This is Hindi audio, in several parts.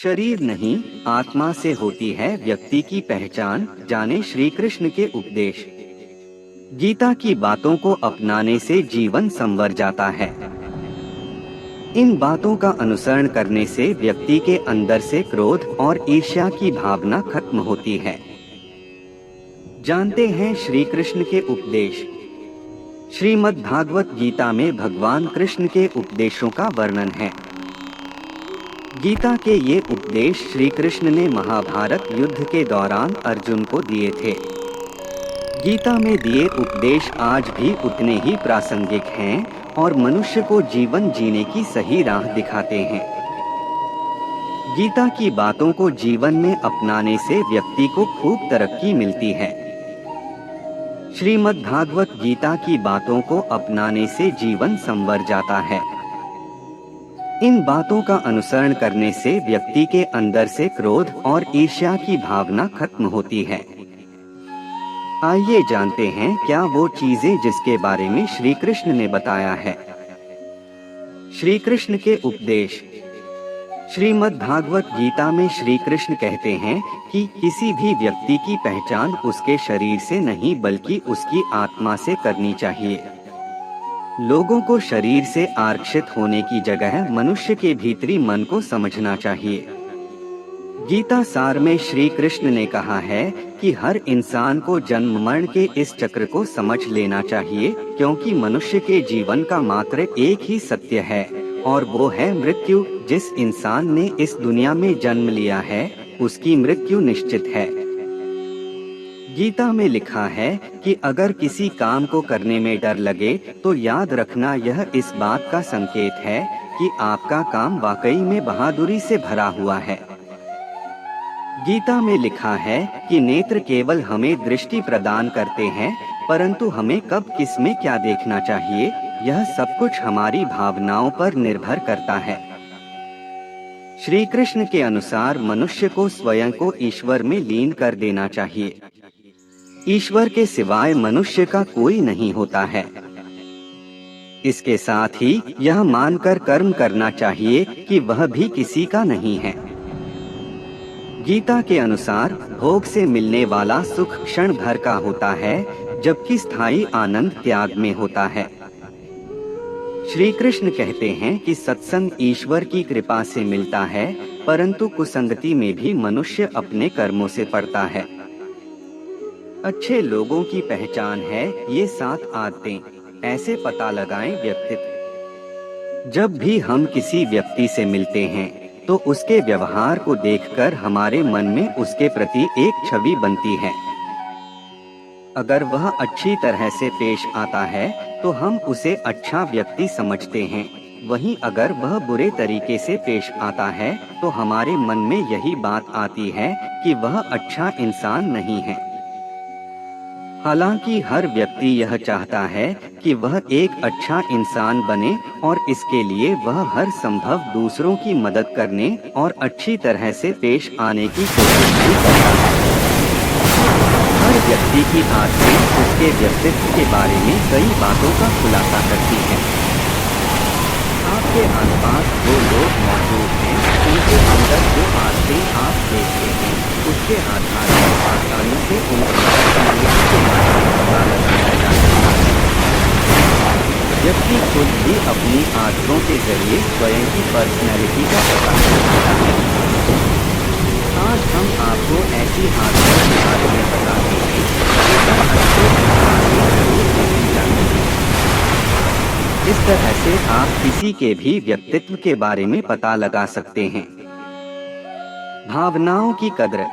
शरीर नहीं, आत्मा से होती है व्यक्ति की पहचान, जाने श्री कृष्ण के उपदेश। गीता की बातों को अपनाने से जीवन संवर जाता है। इन बातों का अनुसरण करने से व्यक्ति के अंदर से क्रोध और ईर्ष्या की भावना खत्म होती है। जानते हैं श्री कृष्ण के उपदेश। श्रीमद् भागवत गीता में भगवान कृष्ण के उपदेशों का वर्णन है। गीता के ये उपदेश श्री कृष्ण ने महाभारत युद्ध के दौरान अर्जुन को दिए थे। गीता में दिए उपदेश आज भी उतने ही प्रासंगिक हैं और मनुष्य को जीवन जीने की सही राह दिखाते हैं। गीता की बातों को जीवन में अपनाने से व्यक्ति को खूब तरक्की मिलती है। श्रीमद् भागवत गीता की बातों को अपनाने से जीवन संवर जाता है। इन बातों का अनुसरण करने से व्यक्ति के अंदर से क्रोध और ईर्ष्या की भावना खत्म होती है। आइए जानते हैं क्या वो चीजें जिसके बारे में श्री कृष्ण ने बताया है। श्री कृष्ण के उपदेश। श्रीमद् भागवत गीता में श्री कृष्ण कहते हैं कि किसी भी व्यक्ति की पहचान उसके शरीर से नहीं बल्कि उसकी आत्मा से करनी चाहिए। लोगों को शरीर से आकर्षित होने की जगह मनुष्य के भीतरी मन को समझना चाहिए। गीता सार में श्री कृष्ण ने कहा है कि हर इंसान को जन्म मरण के इस चक्र को समझ लेना चाहिए, क्योंकि मनुष्य के जीवन का मात्र एक ही सत्य है और वो है मृत्यु। जिस इंसान ने इस दुनिया में जन्म लिया है उसकी मृत्यु निश्चित है। गीता में लिखा है कि अगर किसी काम को करने में डर लगे तो याद रखना यह इस बात का संकेत है कि आपका काम वाकई में बहादुरी से भरा हुआ है। गीता में लिखा है कि नेत्र केवल हमें दृष्टि प्रदान करते हैं, परंतु हमें कब किस में क्या देखना चाहिए यह सब कुछ हमारी भावनाओं पर निर्भर करता है। श्री कृष्ण के अनुसार मनुष्य को स्वयं को ईश्वर में लीन कर देना चाहिए। ईश्वर के सिवाय मनुष्य का कोई नहीं होता है। इसके साथ ही यह मानकर कर्म करना चाहिए कि वह भी किसी का नहीं है। गीता के अनुसार भोग से मिलने वाला सुख क्षण भर का होता है, जबकि स्थायी आनंद त्याग में होता है। श्री कृष्ण कहते हैं कि सत्संग ईश्वर की कृपा से मिलता है, परंतु कुसंगति में भी मनुष्य अपने कर्मों से पड़ता है। अच्छे लोगों की पहचान है ये 7 आदतें, ऐसे पता लगाएं व्यक्तित्व। जब भी हम किसी व्यक्ति से मिलते हैं तो उसके व्यवहार को देखकर हमारे मन में उसके प्रति एक छवि बनती है। अगर वह अच्छी तरह से पेश आता है तो हम उसे अच्छा व्यक्ति समझते हैं, वहीं अगर वह बुरे तरीके से पेश आता है तो हमारे मन में यही बात आती है कि वह अच्छा इंसान नहीं है। हालांकि हर व्यक्ति यह चाहता है कि वह एक अच्छा इंसान बने और इसके लिए वह हर संभव दूसरों की मदद करने और अच्छी तरह से पेश आने की कोशिश भी करता है। हर व्यक्ति की आदतें उसके व्यक्तित्व के बारे में कई बातों का खुलासा करती हैं। आपके आसपास जो लोग मौजूद हैं उनके अंदर जो आदतें आप देखते हैं उसके आधार पर आसानी से उन के बारे में पता लगाया जा सकता है। व्यक्ति खुद भी अपनी आदतों के जरिए स्वयं की पर्सनैलिटी का पता कर सकता है। आज हम आपको ऐसी आदतों के बारे में बताते हैं जो अच्छे इंसान में जरूर होनी चाहिए। इस तरह से आप किसी के भी व्यक्तित्व के बारे में पता लगा सकते हैं। भावनाओं की कद्र।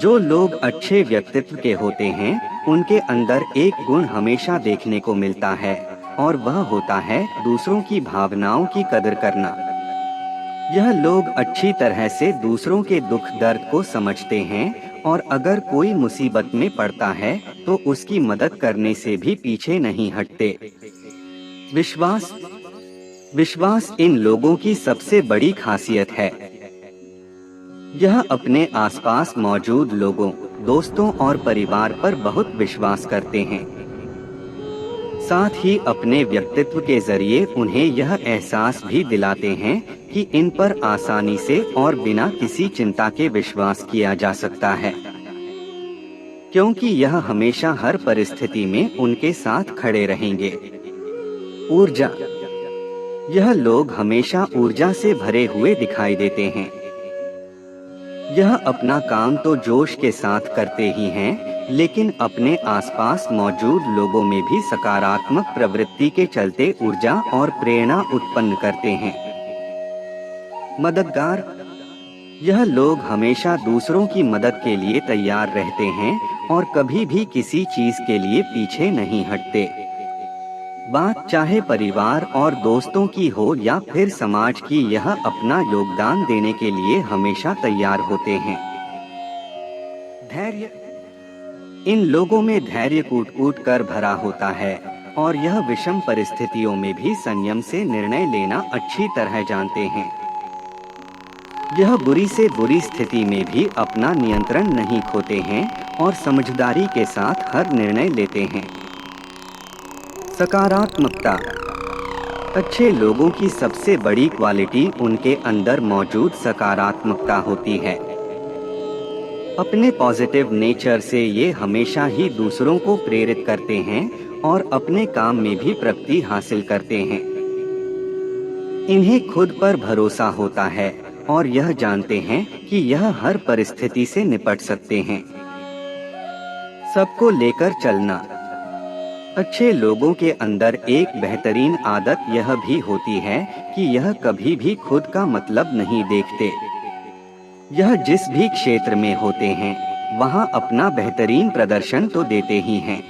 जो लोग अच्छे व्यक्तित्व के होते हैं उनके अंदर एक गुण हमेशा देखने को मिलता है और वह होता है दूसरों की भावनाओं की कद्र करना। यह लोग अच्छी तरह से दूसरों के दुख दर्द को समझते हैं और अगर कोई मुसीबत में पड़ता है तो उसकी मदद करने से भी पीछे नहीं हटते। विश्वास। विश्वास इन लोगों की सबसे बड़ी खासियत है। यह अपने आसपास मौजूद लोगों, दोस्तों और परिवार पर बहुत विश्वास करते हैं। साथ ही अपने व्यक्तित्व के जरिए उन्हें यह एहसास भी दिलाते हैं कि इन पर आसानी से और बिना किसी चिंता के विश्वास किया जा सकता है, क्योंकि यह हमेशा हर परिस्थिति में उनके साथ खड़े रहेंगे। ऊर्जा। यह लोग हमेशा ऊर्जा से भरे हुए दिखाई देते हैं। यह अपना काम तो जोश के साथ करते ही हैं, लेकिन अपने आसपास मौजूद लोगों में भी सकारात्मक प्रवृत्ति के चलते ऊर्जा और प्रेरणा उत्पन्न करते हैं। मददगार। यह लोग हमेशा दूसरों की मदद के लिए तैयार रहते हैं और कभी भी किसी चीज के लिए पीछे नहीं हटते। बात चाहे परिवार और दोस्तों की हो या फिर समाज की, यह अपना योगदान देने के लिए हमेशा तैयार होते हैं। धैर्य। इन लोगों में धैर्य कूट-कूट कर भरा होता है और यह विषम परिस्थितियों में भी संयम से निर्णय लेना अच्छी तरह जानते हैं। यह बुरी से बुरी स्थिति में भी अपना नियंत्रण नहीं खोते हैं और समझदारी के साथ हर निर्णय लेते हैं। सकारात्मकता। अच्छे लोगों की सबसे बड़ी क्वालिटी उनके अंदर मौजूद सकारात्मकता होती है। अपने पॉजिटिव नेचर से ये हमेशा ही दूसरों को प्रेरित करते हैं और अपने काम में भी प्रगति हासिल करते हैं। इन्हें खुद पर भरोसा होता है और यह जानते हैं कि यह हर परिस्थिति से निपट सकते हैं। सबको लेकर चलना। अच्छे लोगों के अंदर एक बेहतरीन आदत यह भी होती है कि यह कभी भी खुद का मतलब नहीं देखते। यह जिस भी क्षेत्र में होते हैं वहां अपना बेहतरीन प्रदर्शन तो देते ही हैं,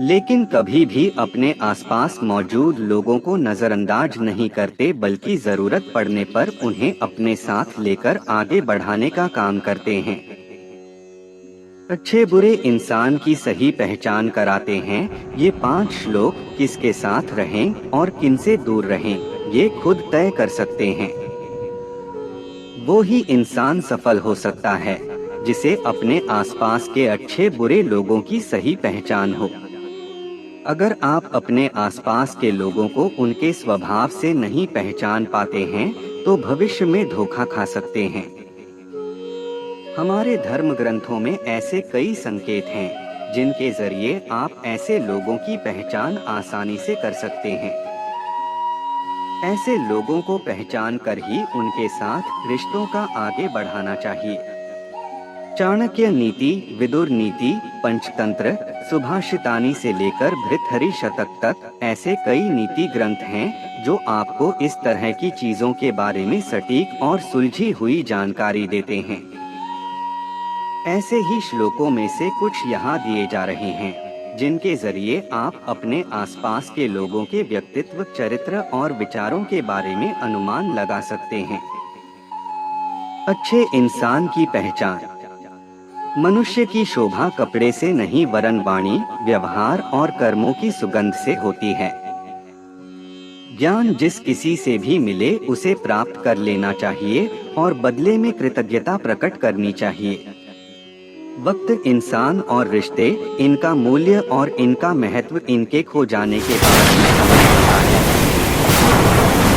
लेकिन कभी भी अपने आसपास मौजूद लोगों को नजरअंदाज नहीं करते, बल्कि जरूरत पड़ने पर उन्हें अपने साथ लेकर आगे बढ़ाने का काम करते हैं। अच्छे बुरे इंसान की सही पहचान कराते हैं ये 5 श्लोक। किसके साथ रहें और किनसे दूर रहें, ये खुद तय कर सकते हैं। वो ही इंसान सफल हो सकता है जिसे अपने आसपास के अच्छे बुरे लोगों की सही पहचान हो। अगर आप अपने आसपास के लोगों को उनके स्वभाव से नहीं पहचान पाते हैं तो भविष्य में धोखा खा सकते हैं। हमारे धर्म ग्रंथों में ऐसे कई संकेत हैं जिनके जरिए आप ऐसे लोगों की पहचान आसानी से कर सकते हैं। ऐसे लोगों को पहचान कर ही उनके साथ रिश्तों का आगे बढ़ाना चाहिए। चाणक्य नीति, विदुर नीति, पंचतंत्र, सुभाषितानी से लेकर भृतहरि शतक तक ऐसे कई नीति ग्रंथ हैं जो आपको इस तरह की चीजों के बारे में सटीक और सुलझी हुई जानकारी देते हैं। ऐसे ही श्लोकों में से कुछ यहाँ दिए जा रहे हैं जिनके जरिए आप अपने आसपास के लोगों के व्यक्तित्व, चरित्र और विचारों के बारे में अनुमान लगा सकते हैं। अच्छे इंसान की पहचान। मनुष्य की शोभा कपड़े से नहीं वरन वाणी, व्यवहार और कर्मों की सुगंध से होती है। ज्ञान जिस किसी से भी मिले उसे प्राप्त कर लेना चाहिए और बदले में कृतज्ञता प्रकट करनी चाहिए। वक्त, इंसान और रिश्ते, इनका मूल्य और इनका महत्व इनके खो जाने के बाद में समझ आता है।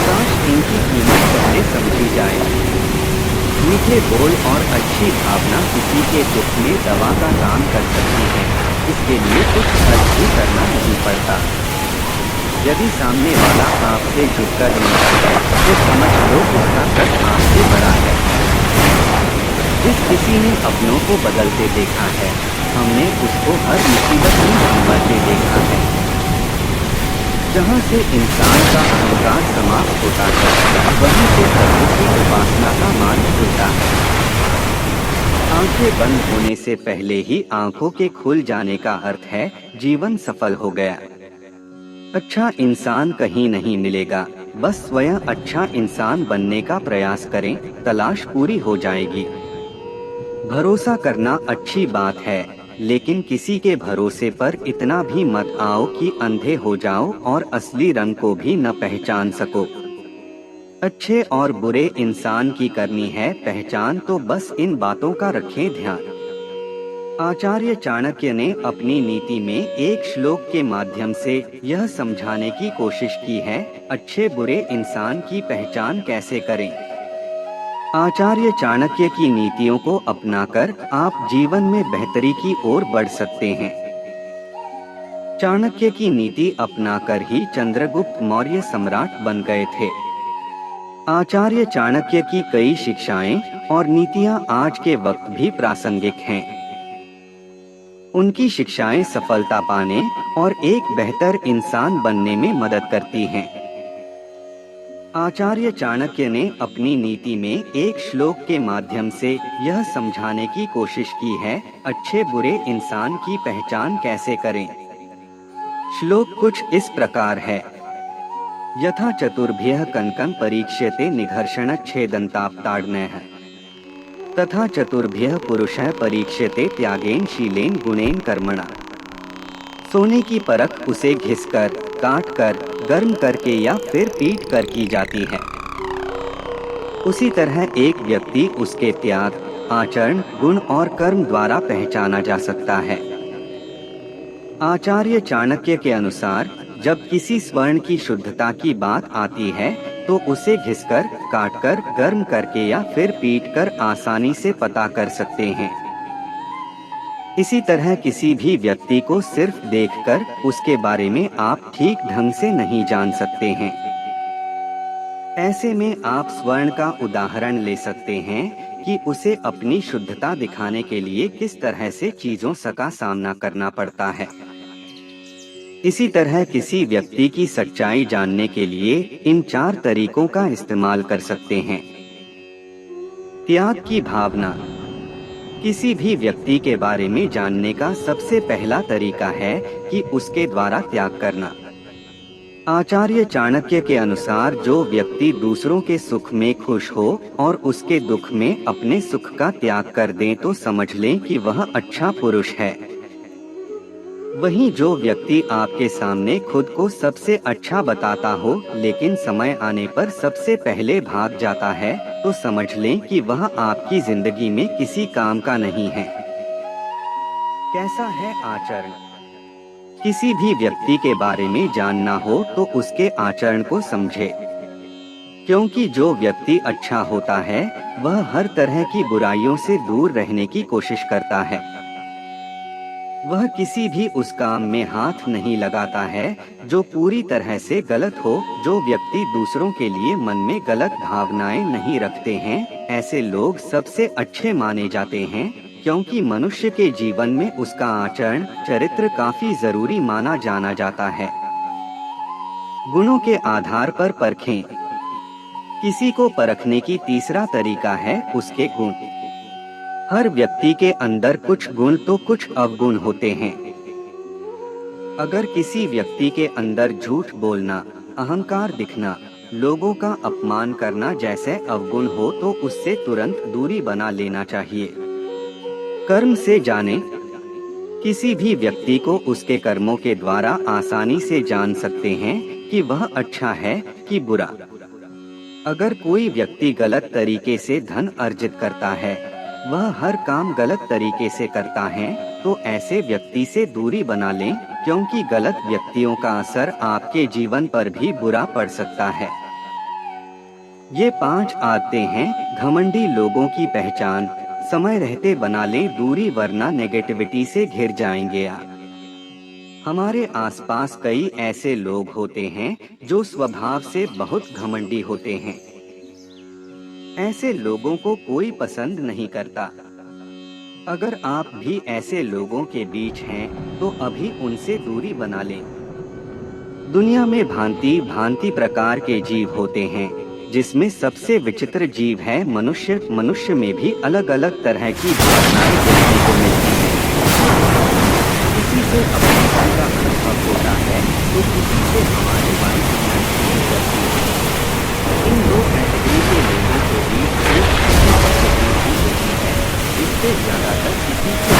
काश इनकी कीमत पहले समझी जाए। मीठे बोल और अच्छी भावना किसी के दुख में दवा का काम कर सकती है। इसके लिए कुछ खर्च भी करना नहीं पड़ता। यदि सामने वाला आपसे झुककर मिलता है तो समझ लो उसका कष्ट आपसे बड़ा है। जिस किसी ने अपनों को बदलते देखा है, हमने उसको हर मुसीबत में संभलते देखा है। जहाँ से इंसान का अहंकार समाप्त होता है, वहीं से प्रभु की उपासना का मार्ग खुलता है। आंखें बंद होने से पहले ही आंखों के खुल जाने का अर्थ है जीवन सफल हो गया। अच्छा इंसान कहीं नहीं मिलेगा, बस स्वयं अच्छा इंसान बनने का प्रयास करें, तलाश पूरी हो जाएगी। भरोसा करना अच्छी बात है, लेकिन किसी के भरोसे पर इतना भी मत आओ कि अंधे हो जाओ और असली रंग को भी न पहचान सको। अच्छे और बुरे इंसान की करनी है पहचान तो बस इन बातों का रखें ध्यान। आचार्य चाणक्य ने अपनी नीति में एक श्लोक के माध्यम से यह समझाने की कोशिश की है, अच्छे बुरे इंसान की पहचान कैसे करें। आचार्य चाणक्य की नीतियों को अपनाकर आप जीवन में बेहतरी की ओर बढ़ सकते हैं। चाणक्य की नीति अपनाकर ही चंद्रगुप्त मौर्य सम्राट बन गए थे। आचार्य चाणक्य की कई शिक्षाएं और नीतियां आज के वक्त भी प्रासंगिक हैं। उनकी शिक्षाएं सफलता पाने और एक बेहतर इंसान बनने में मदद करती हैं। आचार्य चाणक्य ने अपनी नीति में एक श्लोक के माध्यम से यह समझाने की कोशिश की है, अच्छे बुरे इंसान की पहचान कैसे करें। श्लोक कुछ इस प्रकार है। यथा चतुर्भ्यः कनकं परीक्ष्यते निघर्षणच्छेदन्ताप्ताड्नयः तथा चतुर्भ्यः पुरुषः परीक्ष्यते त्यागेन शीलेन गुणेन कर्मणा। सोने की परख उसे घिसकर, काटकर, गर्म करके या फिर पीट कर की जाती है। उसी तरह एक व्यक्ति उसके त्याग, आचरण, गुण और कर्म द्वारा पहचाना जा सकता है। आचार्य चाणक्य के अनुसार जब किसी स्वर्ण की शुद्धता की बात आती है तो उसे घिसकर, काटकर, गर्म करके या फिर पीटकर आसानी से पता कर सकते हैं। इसी तरह किसी भी व्यक्ति को सिर्फ देखकर उसके बारे में आप ठीक ढंग से नहीं जान सकते हैं। ऐसे में आप स्वर्ण का उदाहरण ले सकते हैं कि उसे अपनी शुद्धता दिखाने के लिए किस तरह से चीजों का सामना करना पड़ता है। इसी तरह किसी व्यक्ति की सच्चाई जानने के लिए इन 4 तरीकों का इस्तेमाल कर सकते हैं। त्याग की भावना। किसी भी व्यक्ति के बारे में जानने का सबसे पहला तरीका है कि उसके द्वारा त्याग करना। आचार्य चाणक्य के अनुसार जो व्यक्ति दूसरों के सुख में खुश हो और उसके दुख में अपने सुख का त्याग कर दे तो समझ लें कि वह अच्छा पुरुष है। वहीं जो व्यक्ति आपके सामने खुद को सबसे अच्छा बताता हो लेकिन समय आने पर सबसे पहले भाग जाता है तो समझ लें कि वह आपकी जिंदगी में किसी काम का नहीं है। कैसा है आचरण? किसी भी व्यक्ति के बारे में जानना हो तो उसके आचरण को समझे, क्योंकि जो व्यक्ति अच्छा होता है वह हर तरह की बुराइयों से दूर रहने की कोशिश करता है। वह किसी भी उस काम में हाथ नहीं लगाता है जो पूरी तरह से गलत हो। जो व्यक्ति दूसरों के लिए मन में गलत भावनाएं नहीं रखते हैं, ऐसे लोग सबसे अच्छे माने जाते हैं, क्योंकि मनुष्य के जीवन में उसका आचरण, चरित्र काफी जरूरी माना जाना जाता है। गुणों के आधार पर परखें। किसी को परखने की तीसरा तरीका है उसके गुण। हर व्यक्ति के अंदर कुछ गुण तो कुछ अवगुण होते हैं। अगर किसी व्यक्ति के अंदर झूठ बोलना, अहंकार दिखना, लोगों का अपमान करना जैसे अवगुण हो तो उससे तुरंत दूरी बना लेना चाहिए। कर्म से जानें। किसी भी व्यक्ति को उसके कर्मों के द्वारा आसानी से जान सकते हैं कि वह अच्छा है कि बुरा। अगर कोई व्यक्ति गलत तरीके से धन अर्जित करता है, वह हर काम गलत तरीके से करता है, तो ऐसे व्यक्ति से दूरी बना लें, क्योंकि गलत व्यक्तियों का असर आपके जीवन पर भी बुरा पड़ सकता है। ये 5 आदतें हैं घमंडी लोगों की पहचान। समय रहते बना लें दूरी, वरना नेगेटिविटी से घिर जाएंगे आप। हमारे आसपास कई ऐसे लोग होते हैं जो स्वभाव से बहुत घमंडी होते हैं। ऐसे लोगों को कोई पसंद नहीं करता। अगर आप भी ऐसे लोगों के बीच हैं तो अभी उनसे दूरी बना लें। दुनिया में भांति भांति प्रकार के जीव होते हैं, जिसमें सबसे विचित्र जीव है मनुष्य। मनुष्य में भी अलग अलग तरह की भावनाएं देखने को मिलती हैं। किसी से अपने मन का अनुभव होता है तो किसी से हमारे बारे में होती है। इन 2 कैटेगरी के लोगों के बीच एक होती है जिससे ज्यादातर किसी से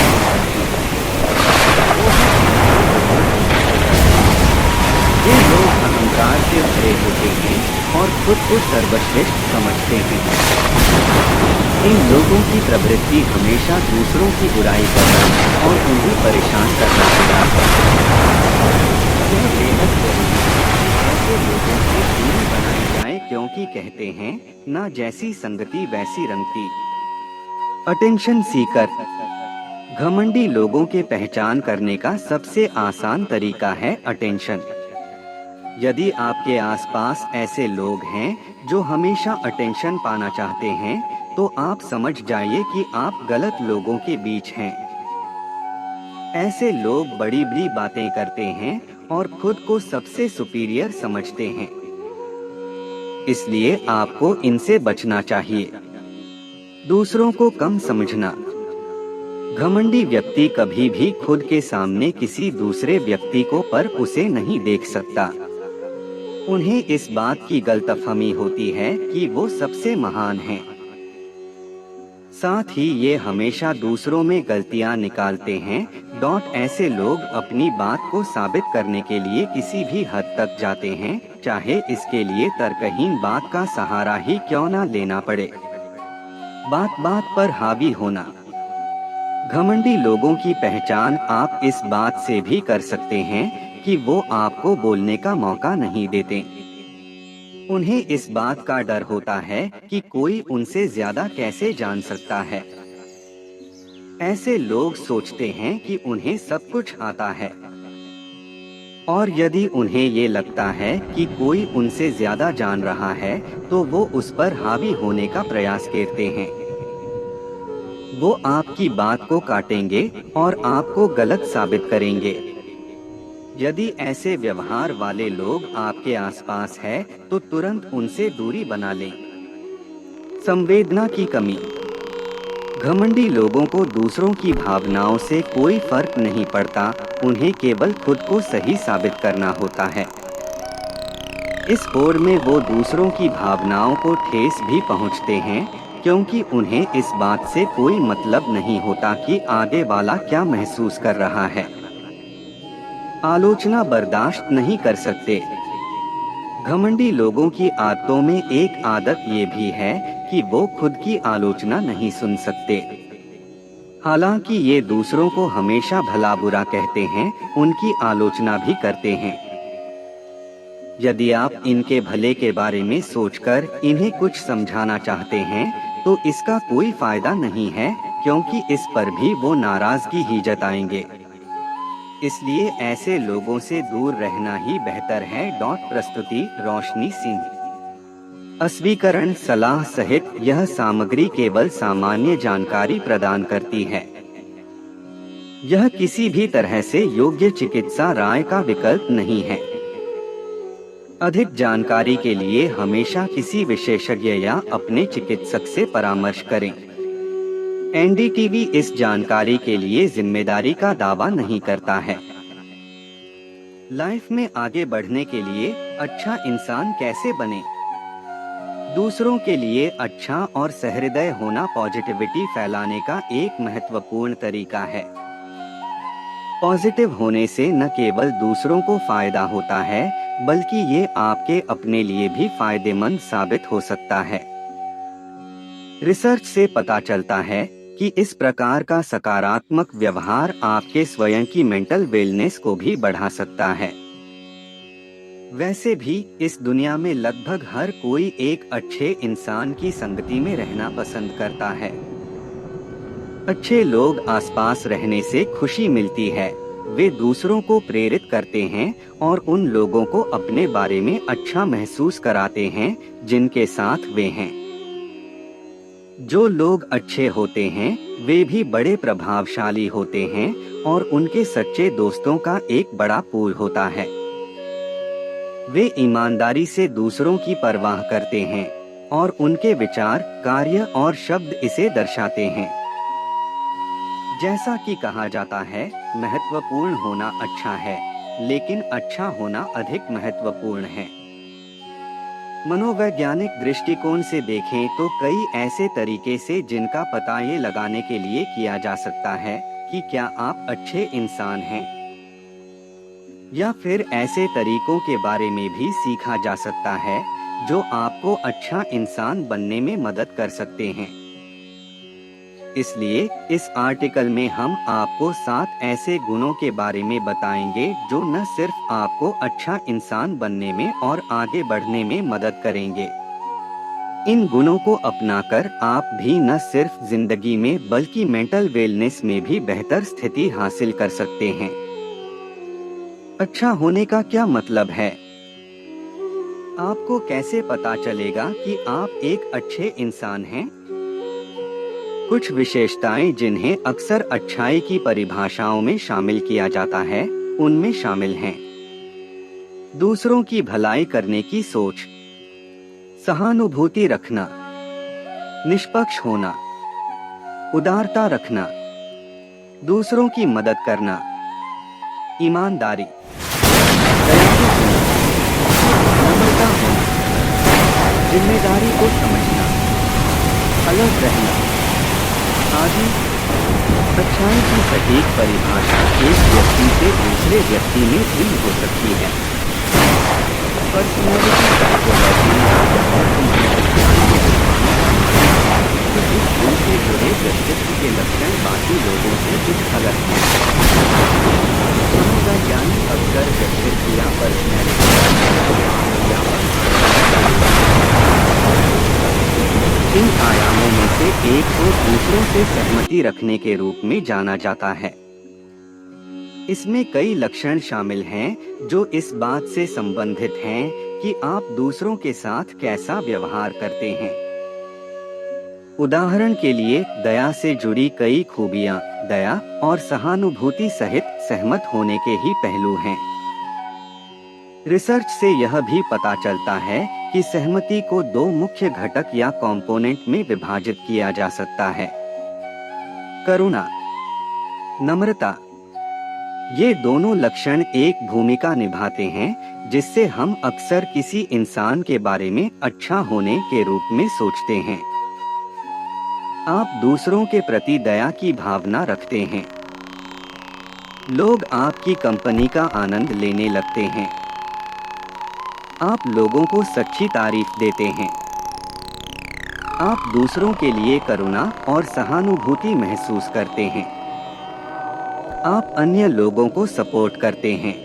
ये लोग अहंकार से भरे होते हैं और खुद को सर्वश्रेष्ठ समझते हैं। इन लोगों की प्रवृत्ति हमेशा दूसरों की बुराई करना और उन्हें परेशान करना होता है। यह बेहद जरूरी है कि ऐसे लोगों से दूरी बनाई जाए, क्योंकि कहते हैं ना जैसी संगति वैसी रंगती। Attention seeker. घमंडी लोगों के पहचान करने का सबसे आसान तरीका है अटेंशन। यदि आपके आसपास ऐसे लोग हैं जो हमेशा अटेंशन पाना चाहते हैं, तो आप समझ जाइए कि आप गलत लोगों के बीच हैं। ऐसे लोग बड़ी बड़ी बातें करते हैं और खुद को सबसे सुपीरियर समझते हैं, इसलिए आपको इनसे बचना चाहिए। दूसरों को कम समझना। घमंडी व्यक्ति कभी भी खुद के सामने किसी दूसरे व्यक्ति को पर उसे नहीं देख सकता। उन्हें इस बात की गलतफहमी होती है कि वो सबसे महान हैं। साथ ही ये हमेशा दूसरों में गलतियां निकालते हैं। ऐसे लोग अपनी बात को साबित करने के लिए किसी भी हद तक जाते हैं, चाहे इसके लिए तर्कहीन बात का सहारा ही क्यों न लेना पड़े। बात बात पर हावी होना। घमंडी लोगों की पहचान आप इस बात से भी कर सकते हैं कि वो आपको बोलने का मौका नहीं देते। उन्हें इस बात का डर होता है कि कोई उनसे ज्यादा कैसे जान सकता है। ऐसे लोग सोचते हैं कि उन्हें सब कुछ आता है, और यदि उन्हें ये लगता है कि कोई उनसे ज्यादा जान रहा है, तो वो उस पर हावी होने का प्रयास करते हैं। वो आपकी बात को काटेंगे और आपको गलत साबित करेंगे। यदि ऐसे व्यवहार वाले लोग आपके आसपास है, तो तुरंत उनसे दूरी बना लें। संवेदना की कमी। घमंडी लोगों को दूसरों की भावनाओं से कोई फर्क नहीं पड़ता, उन्हें केवल खुद को सही साबित करना होता है। इस होड़ में वो दूसरों की भावनाओं को ठेस भी पहुंचते हैं, क्योंकि उन्हें इस बात से कोई मतलब नहीं होता कि आगे वाला क्या महसूस कर रहा है। आलोचना बर्दाश्त नहीं कर सकते। घमंडी लोगों की आदतों में एक आदत ये भी है कि वो खुद की आलोचना नहीं सुन सकते। हालांकि ये दूसरों को हमेशा भला बुरा कहते हैं, उनकी आलोचना भी करते हैं। यदि आप इनके भले के बारे में सोचकर इन्हें कुछ समझाना चाहते हैं, तो इसका कोई फायदा नहीं है, क्योंकि इस पर भी वो नाराजगी ही जताएंगे। इसलिए ऐसे लोगों से दूर रहना ही बेहतर है। प्रस्तुति रोशनी सिंह। अस्वीकरण सलाह सहित यह सामग्री केवल सामान्य जानकारी प्रदान करती है। यह किसी भी तरह से योग्य चिकित्सा राय का विकल्प नहीं है। अधिक जानकारी के लिए हमेशा किसी विशेषज्ञ या अपने चिकित्सक से परामर्श करें। एनडीटीवी इस जानकारी के लिए जिम्मेदारी का दावा नहीं करता है। लाइफ में आगे बढ़ने के लिए अच्छा इंसान कैसे बने? दूसरों के लिए अच्छा और सहृदय होना पॉजिटिविटी फैलाने का एक महत्वपूर्ण तरीका है। पॉजिटिव होने से न केवल दूसरों को फायदा होता है, बल्कि ये आपके अपने लिए भी फायदेमंद साबित हो सकता है। रिसर्च से पता चलता है कि इस प्रकार का सकारात्मक व्यवहार आपके स्वयं की मेंटल वेलनेस को भी बढ़ा सकता है। वैसे भी इस दुनिया में लगभग हर कोई एक अच्छे इंसान की संगति में रहना पसंद करता है। अच्छे लोग आसपास रहने से खुशी मिलती है। वे दूसरों को प्रेरित करते हैं और उन लोगों को अपने बारे में अच्छा महसूस कराते हैं जिनके साथ वे हैं। जो लोग अच्छे होते हैं, वे भी बड़े प्रभावशाली होते हैं और उनके सच्चे दोस्तों का एक बड़ा पूल होता है। वे ईमानदारी से दूसरों की परवाह करते हैं और उनके विचार, कार्य और शब्द इसे दर्शाते हैं। जैसा कि कहा जाता है, महत्वपूर्ण होना अच्छा है, लेकिन अच्छा होना अधिक महत्वपूर्ण है। मनोवैज्ञानिक दृष्टिकोण से देखें तो कई ऐसे तरीके से जिनका पता ये लगाने के लिए किया जा सकता है कि क्या आप अच्छे इंसान हैं, या फिर ऐसे तरीकों के बारे में भी सीखा जा सकता है जो आपको अच्छा इंसान बनने में मदद कर सकते हैं। इसलिए इस आर्टिकल में हम आपको 7 ऐसे गुणों के बारे में बताएंगे जो न सिर्फ आपको अच्छा इंसान बनने में और आगे बढ़ने में मदद करेंगे। इन गुणों को अपनाकर आप भी न सिर्फ जिंदगी में बल्कि मेंटल वेलनेस में भी बेहतर स्थिति हासिल कर सकते हैं। अच्छा होने का क्या मतलब है? आपको कैसे पता चलेगा कि आप एक अच्छे इंसान हैं? कुछ विशेषताएं जिन्हें अक्सर अच्छाई की परिभाषाओं में शामिल किया जाता है, उनमें शामिल हैं। दूसरों की भलाई करने की सोच, सहानुभूति रखना, निष्पक्ष होना, उदारता रखना, दूसरों की मदद करना, ईमानदारी, दयालु होना, नम्रता होना, जिम्मेदारी को समझना, अलग रहना आदि। अच्छाई की सटीक परिभाषा एक व्यक्ति से दूसरे व्यक्ति में भिन्न हो सकती है। पर्सनैलिटी साइकोलॉजी इस गुण से जुड़े व्यक्तित्व के लक्षण बाकी लोगों से कुछ अलग हैं। मनोवैज्ञानिक अक्सर व्यक्तित्व या पर्सनैलिटी इन आयामों में से एक को दूसरों से सहमति रखने के रूप में जाना जाता है। इसमें कई लक्षण शामिल हैं जो इस बात से संबंधित हैं कि आप दूसरों के साथ कैसा व्यवहार करते हैं। उदाहरण के लिए दया से जुड़ी कई खूबियां दया और सहानुभूति सहित सहमत होने के ही पहलू हैं। रिसर्च से यह भी पता चलता है कि सहमति को 2 मुख्य घटक या कंपोनेंट में विभाजित किया जा सकता है। करुणा, नम्रता। ये दोनों लक्षण एक भूमिका निभाते हैं जिससे हम अक्सर किसी इंसान के बारे में अच्छा होने के रूप में सोचते हैं। आप दूसरों के प्रति दया की भावना रखते हैं। लोग आपकी कंपनी का आनंद लेने लगते हैं। आप लोगों को सच्ची तारीफ देते हैं। आप दूसरों के लिए करुणा और सहानुभूति महसूस करते हैं। आप अन्य लोगों को सपोर्ट करते हैं।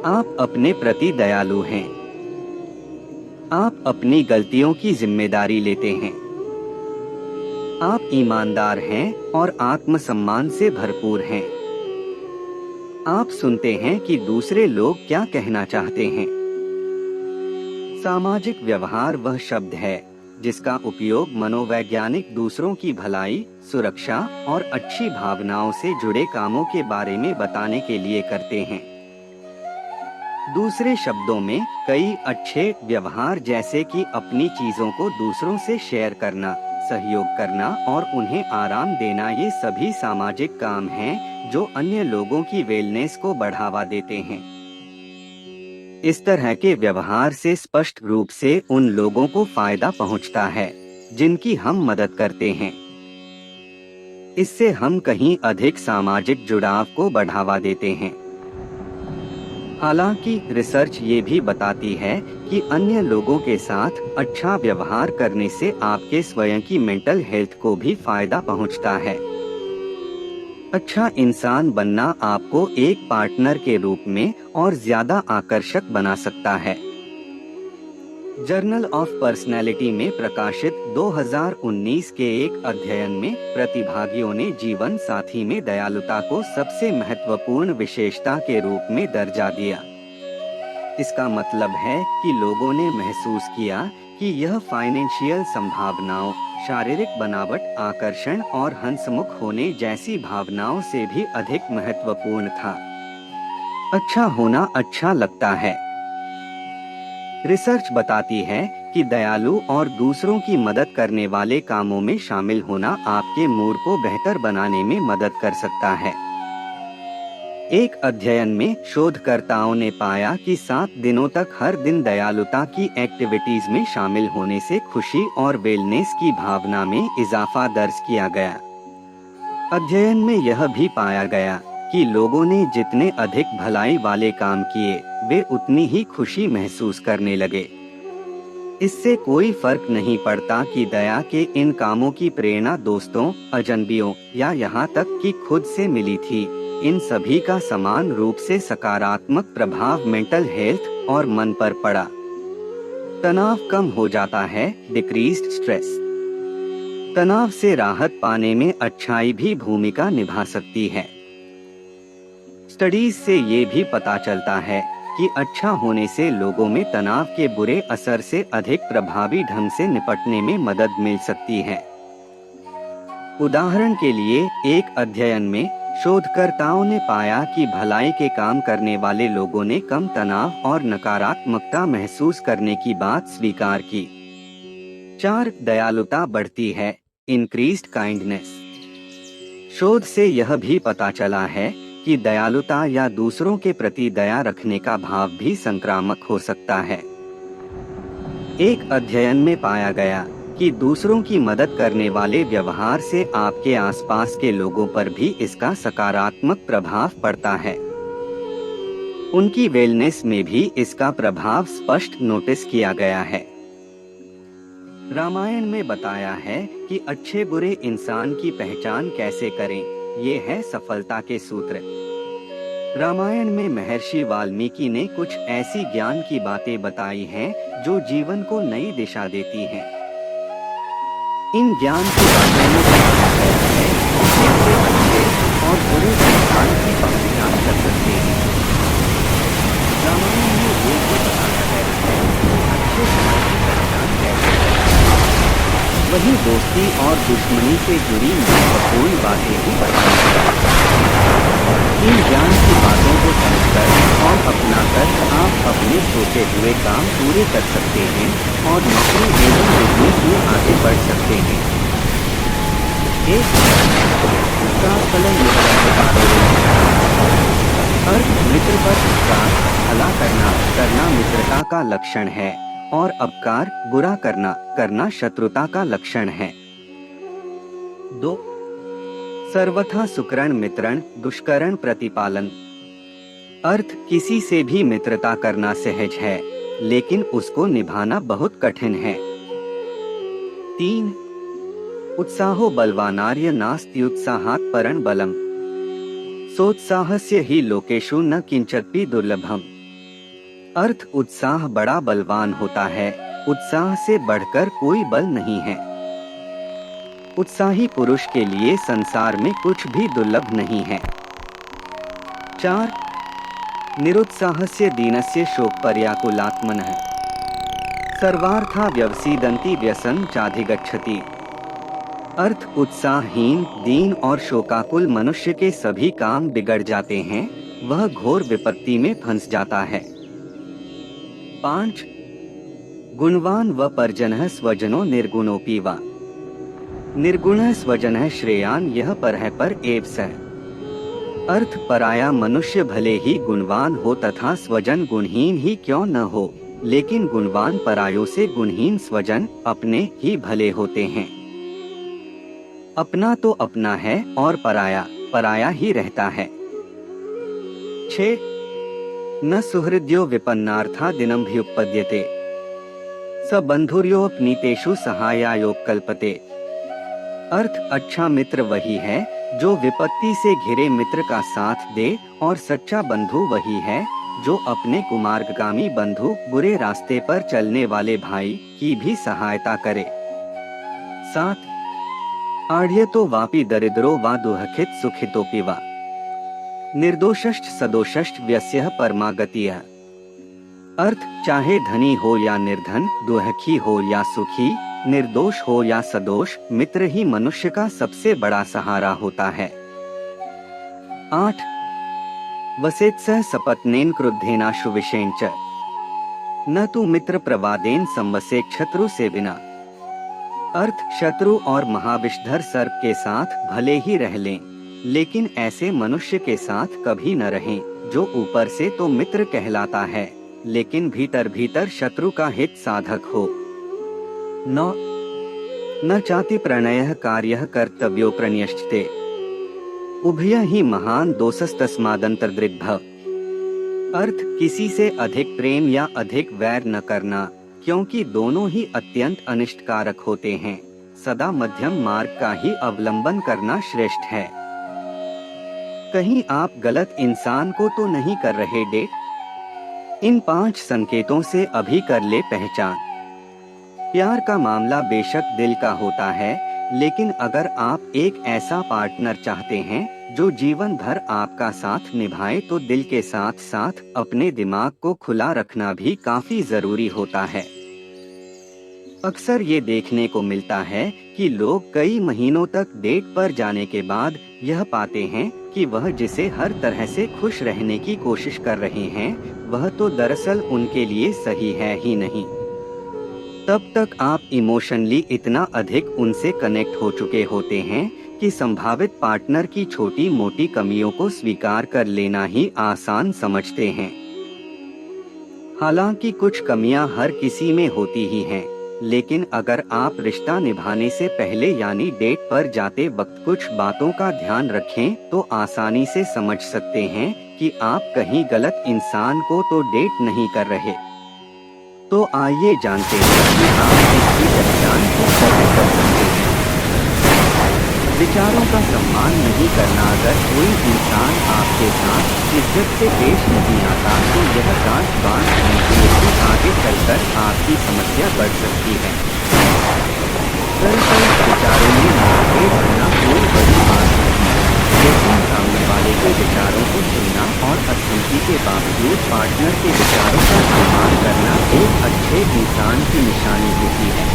आप अपने प्रति दयालु हैं। आप अपनी गलतियों की जिम्मेदारी लेते हैं। आप ईमानदार हैं और आत्मसम्मान से भरपूर हैं। आप सुनते हैं कि दूसरे लोग क्या कहना चाहते हैं। सामाजिक व्यवहार वह शब्द है जिसका उपयोग मनोवैज्ञानिक दूसरों की भलाई, सुरक्षा और अच्छी भावनाओं से जुड़े कामों के बारे में बताने के लिए करते हैं। दूसरे शब्दों में, कई अच्छे व्यवहार जैसे कि अपनी चीजों को दूसरों से शेयर करना, सहयोग करना और उन्हें आराम देना, ये सभी सामाजिक काम हैं जो अन्य लोगों की वेलनेस को बढ़ावा देते हैं। इस तरह के व्यवहार से स्पष्ट रूप से उन लोगों को फायदा पहुंचता है जिनकी हम मदद करते हैं। इससे हम कहीं अधिक सामाजिक जुड़ाव को बढ़ावा देते हैं। हालांकि रिसर्च ये भी बताती है कि अन्य लोगों के साथ अच्छा व्यवहार करने से आपके स्वयं की मेंटल हेल्थ को भी फायदा पहुंचता है। अच्छा इंसान बनना आपको एक पार्टनर के रूप में और ज्यादा आकर्षक बना सकता है। जर्नल ऑफ पर्सनैलिटी में प्रकाशित 2019 के एक अध्ययन में प्रतिभागियों ने जीवन साथी में दयालुता को सबसे महत्वपूर्ण विशेषता के रूप में दर्जा दिया। इसका मतलब है कि लोगों ने महसूस किया कि यह फाइनेंशियल संभावनाओं, शारीरिक बनावट, आकर्षण और हंसमुख होने जैसी भावनाओं से भी अधिक महत्वपूर्ण था। अच्छा होना अच्छा लगता है। रिसर्च बताती है कि दयालु और दूसरों की मदद करने वाले कामों में शामिल होना आपके मूड को बेहतर बनाने में मदद कर सकता है। एक अध्ययन में शोधकर्ताओं ने पाया कि 7 दिनों तक हर दिन दयालुता की एक्टिविटीज में शामिल होने से खुशी और वेलनेस की भावना में इजाफा दर्ज किया गया। अध्ययन में यह भी पाया गया कि लोगों ने जितने अधिक भलाई वाले काम किए, वे उतनी ही खुशी महसूस करने लगे। इससे कोई फर्क नहीं पड़ता कि दया के इन कामों की प्रेरणा दोस्तों, अजनबियों या यहाँ तक कि खुद से मिली थी। इन सभी का समान रूप से सकारात्मक प्रभाव मेंटल हेल्थ और मन पर पड़ा। तनाव कम हो जाता है, डिक्रीज्ड स्ट्रेस। तनाव से राहत पाने में अच्छाई भी भूमिका निभा सकती है। स्टडीज से ये भी पता चलता है कि अच्छा होने से लोगों में तनाव के बुरे असर से अधिक प्रभावी ढंग से निपटने में मदद मिल सकती है। उदाहरण के लिए, एक अध्ययन में शोधकर्ताओं ने पाया कि भलाई के काम करने वाले लोगों ने कम तनाव और नकारात्मकता महसूस करने की बात स्वीकार की। 4. दयालुता बढ़ती है, इंक्रीज्ड काइंडनेस। शोध से यह भी पता चला है कि दयालुता या दूसरों के प्रति दया रखने का भाव भी संक्रामक हो सकता है। एक अध्ययन में पाया गया कि दूसरों की मदद करने वाले व्यवहार से आपके आसपास के लोगों पर भी इसका सकारात्मक प्रभाव पड़ता है। उनकी वेलनेस में भी इसका प्रभाव स्पष्ट नोटिस किया गया है। रामायण में बताया है कि अच्छे बुरे इंसान की पहचान कैसे करें, ये है सफलता के सूत्र। रामायण में महर्षि वाल्मीकि ने कुछ ऐसी ज्ञान की बातें बताई हैं जो जीवन को नई दिशा देती हैं। इन ज्ञान की बातों में बताया गया है कि कैसे अच्छे और बुरे इंसान की पहचान कर सकते हैं। रामायण में ये भी बताया गया है कि अच्छे समय की पहचान कैसे करें। वहीं दोस्ती और दुश्मनी से जुड़ी महत्वपूर्ण बातें भी बताई हैं। इन ज्ञान की बातों को समझकर और अपनाकर आप अपने सोचे हुए काम पूरे कर सकते हैं और नौकरी एवं बिजनेस में आगे बढ़ सकते हैं। एक का फलन अर्थ मित्र पर उपकार, भला करना मित्रता का लक्षण है और अपकार, बुरा करना शत्रुता का लक्षण है। 2. सर्वथा सुकरण मित्रण दुष्करण प्रतिपालन। अर्थ किसी से भी मित्रता करना सहज है, लेकिन उसको निभाना बहुत कठिन है। 3. उत्साहो बलवानार्य नास्त्युत्साहात् परं बलम्। सोत्साहस्य ही लोकेषु न किंचिदपि दुर्लभम। अर्थ उत्साह बड़ा बलवान होता है, उत्साह से बढ़कर कोई बल नहीं है। उत्साही पुरुष के लिए संसार में कुछ भी दुर्लभ नहीं है। 4. निरुत्साहस्य दीनस्य शोकपर्याकुलात्मनः सर्वार्था व्यवसीदन्ति व्यसन चाधिगच्छति। अर्थ उत्साहहीन, दीन और शोकाकुल मनुष्य के सभी काम बिगड़ जाते हैं, वह घोर विपत्ति में फंस जाता है। 5. गुणवान व परजनः स्वजनो निर्गुणोऽपि वा। निर्गुणः स्वजनः श्रेयान् यह परः पर एव सः। अर्थ पराया मनुष्य भले ही गुणवान हो तथा स्वजन गुणहीन ही क्यों न हो, लेकिन गुणवान परायों से गुणहीन स्वजन अपने ही भले होते हैं। अपना तो अपना है और पराया पराया ही रहता है। 6. न सुहृद्यो विपन्नार्था दिनमभ्युपपद्यते स बंधुर्योपनीतेषु सहायायोपकल्पते। अर्थ अच्छा मित्र वही है जो विपत्ति से घिरे मित्र का साथ दे और सच्चा बंधु वही है जो अपने कुमार्गगामी बंधु बुरे रास्ते पर चलने वाले भाई की भी सहायता करे। 7. आढ़्यतो वापि दरिद्रो वा दुःखित सुखितोपि वा। निर्दोषश्च सदोषश्च व्यस्यः परमागतिः। अर्थ चाहे धनी हो या निर्धन, दुःखी हो या सुखी, निर्दोष हो या सदोष, मित्र ही मनुष्य का सबसे बड़ा सहारा होता है। 8. वसेत्सः सपत्नेन क्रुद्धेनाशु विषेण च न तु मित्र प्रवादेन संवसे शत्रु से बिना। अर्थ शत्रु और महाविषधर सर्प के साथ भले ही रह लें, लेकिन ऐसे मनुष्य के साथ कभी न रहें जो ऊपर से तो मित्र कहलाता है लेकिन भीतर भीतर शत्रु का हित साधक हो। 9. न चाति प्रणयः कार्यः कर्तव्यो प्रणयश्चते उभयः ही महान दोषस्तस्मादंतर्दृग्भव। अर्थ किसी से अधिक प्रेम या अधिक वैर न करना, क्योंकि दोनों ही अत्यंत अनिष्टकारक होते हैं। सदा मध्यम मार्ग का ही अवलंबन करना श्रेष्ठ है। कहीं आप गलत इंसान को तो नहीं कर रहे डेट? इन 5 संकेतों से अभी कर ले पहचान। प्यार का मामला बेशक दिल का होता है, लेकिन अगर आप एक ऐसा पार्टनर चाहते हैं जो जीवन भर आपका साथ निभाए तो दिल के साथ साथ अपने दिमाग को खुला रखना भी काफी जरूरी होता है। अक्सर ये देखने को मिलता है कि लोग कई महीनों तक डेट पर जाने के बाद यह पाते हैं कि वह जिसे हर तरह से खुश रहने की कोशिश कर रहे हैं, वह तो दरअसल उनके लिए सही है ही नहीं। तब तक आप इमोशनली इतना अधिक उनसे कनेक्ट हो चुके होते हैं कि संभावित पार्टनर की छोटी मोटी कमियों को स्वीकार कर लेना ही आसान समझते हैं। हालांकि कुछ कमियां हर किसी में होती ही हैं, लेकिन अगर आप रिश्ता निभाने से पहले यानी डेट पर जाते वक्त कुछ बातों का ध्यान रखें तो आसानी से समझ सकते हैं कि आप कहीं गलत इंसान को तो डेट नहीं कर रहे। तो आइए जानते हैं कि आप इसकी पहचान किस तरह कर सकते हैं। विचारों का सम्मान नहीं करना। अगर कोई इंसान आपके साथ इज्जत से पेश नहीं आता तो यह गांठ बांध लीजिए कि आगे चलकर आपकी समस्या बढ़ सकती है। दरअसल विचारों में मतभेद होना कोई बड़ी बात नहीं, लेकिन सामने वाले के विचारों को सुनना और असहमति के बावजूद पार्टनर के विचारों का सम्मान करना एक अच्छे इंसान की निशानी होती है।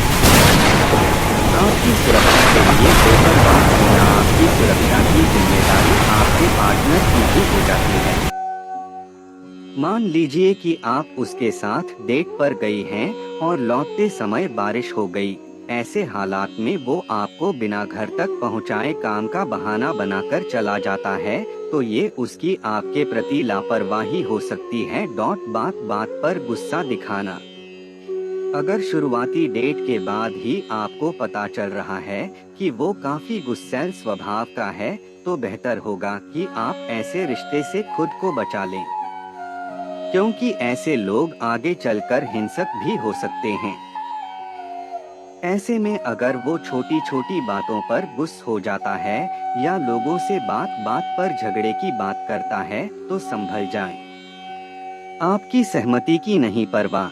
आपकी सुरक्षा के लिए बेपरवाह होना आपकी सुरक्षा की जिम्मेदारी आपके पार्टनर की भी हो जाती है। मान लीजिए कि आप उसके साथ डेट पर गई हैं और लौटते समय बारिश हो गई। ऐसे हालात में वो आपको बिना घर तक पहुंचाए काम का बहाना बनाकर चला जाता है, तो ये उसकी आपके प्रति लापरवाही हो सकती है। बात बात पर गुस्सा दिखाना। अगर शुरुआती डेट के बाद ही आपको पता चल रहा है कि वो काफी गुस्सैल स्वभाव का है, तो बेहतर होगा कि आप ऐसे रिश्ते से खुद को बचा लें, क्योंकि ऐसे लोग आगे चलकर हिंसक भी हो सकते हैं। ऐसे में अगर वो छोटी छोटी बातों पर गुस्सा हो जाता है या लोगों से बात बात पर झगड़े की बात करता है, तो संभल जाएं। आपकी सहमति की नहीं परवाह।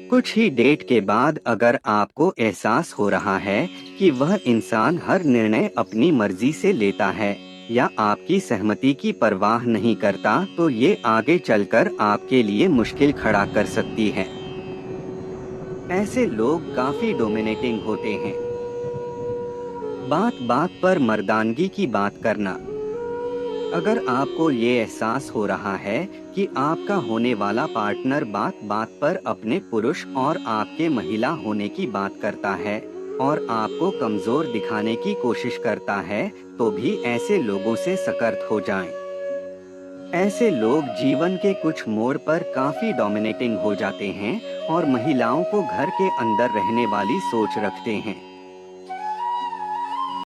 कुछ ही डेट के बाद अगर आपको एहसास हो रहा है कि वह इंसान हर निर्णय अपनी मर्जी से लेता है या आपकी सहमति की परवाह नहीं करता, तो ये आगे चलकर आपके लिए मुश्किल खड़ा कर सकती है। ऐसे लोग काफी डोमिनेटिंग होते हैं। बात बात पर मर्दानगी की बात करना। अगर आपको ये एहसास हो रहा है कि आपका होने वाला पार्टनर बात बात पर अपने पुरुष और आपके महिला होने की बात करता है और आपको कमजोर दिखाने की कोशिश करता है, तो भी ऐसे लोगों से सतर्क हो जाएं। ऐसे लोग जीवन के कुछ मोड़ पर काफी डोमिनेटिंग हो जाते हैं और महिलाओं को घर के अंदर रहने वाली सोच रखते हैं।